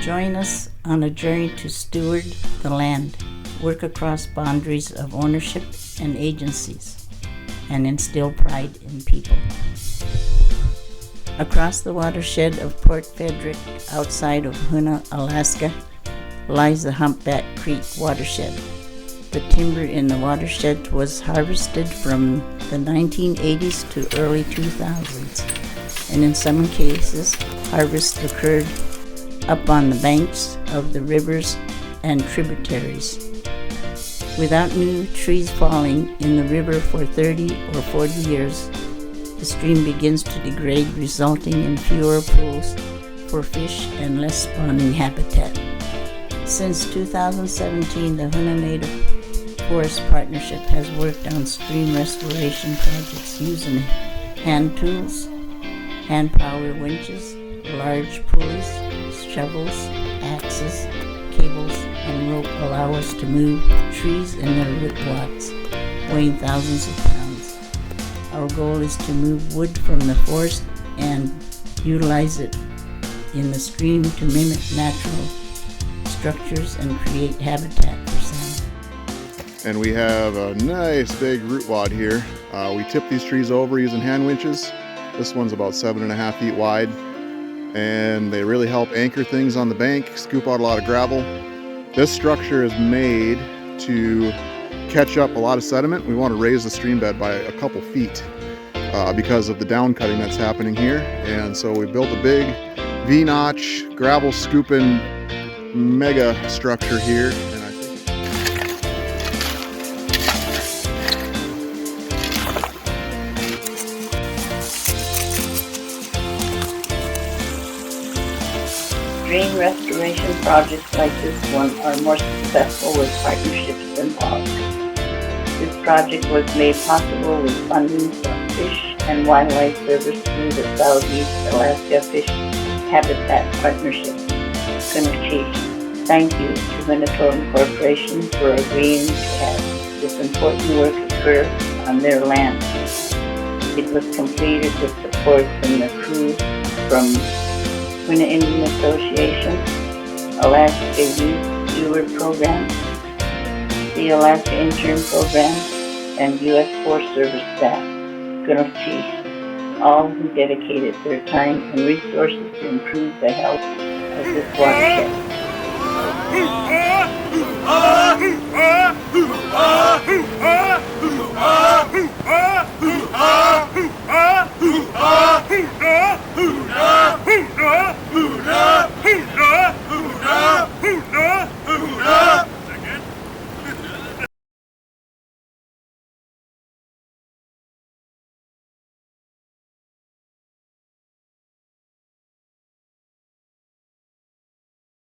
Join us on a journey to steward the land, work across boundaries of ownership and agencies, and instill pride in people. Across the watershed of Port Frederick, outside of Hoonah, Alaska, lies the Humpback Creek watershed. The timber in the watershed was harvested from the 1980s to early 2000s, and in some cases, harvest occurred up on the banks of the rivers and tributaries. Without new trees falling in the river for 30 or 40 years, the stream begins to degrade, resulting in fewer pools for fish and less spawning habitat. Since 2017, the Hoonah Native Forest Partnership has worked on stream restoration projects using hand tools, hand power winches, large pulleys, shovels, axes, cables, and rope allow us to move trees and their root wads, weighing thousands of pounds. Our goal is to move wood from the forest and utilize it in the stream to mimic natural structures and create habitat for salmon. And we have a nice big root wad here. We tip these trees over using hand winches. This one's about 7.5 feet wide, and they really help anchor things on the bank, scoop out a lot of gravel. This structure is made to catch up a lot of sediment. We want to raise the stream bed by a couple feet because of the down cutting that's happening here. And so we built a big V-notch gravel scooping mega structure here. Stream restoration projects like this one are more successful with partnerships involved. This project was made possible with funding from Fish and Wildlife Service through the Southeast Alaska Fish Habitat Partnership. Hoonah Chief, thank you to Minnesota Corporation for agreeing to have this important work occur on their land. It was completed with support from the crew from Hoonah Indian Association, Alaska Youth Steward Program, the Alaska Intern Program, and U.S. Forest Service staff, Hoonah Chief, all who dedicated their time and resources to improve the health of this watershed.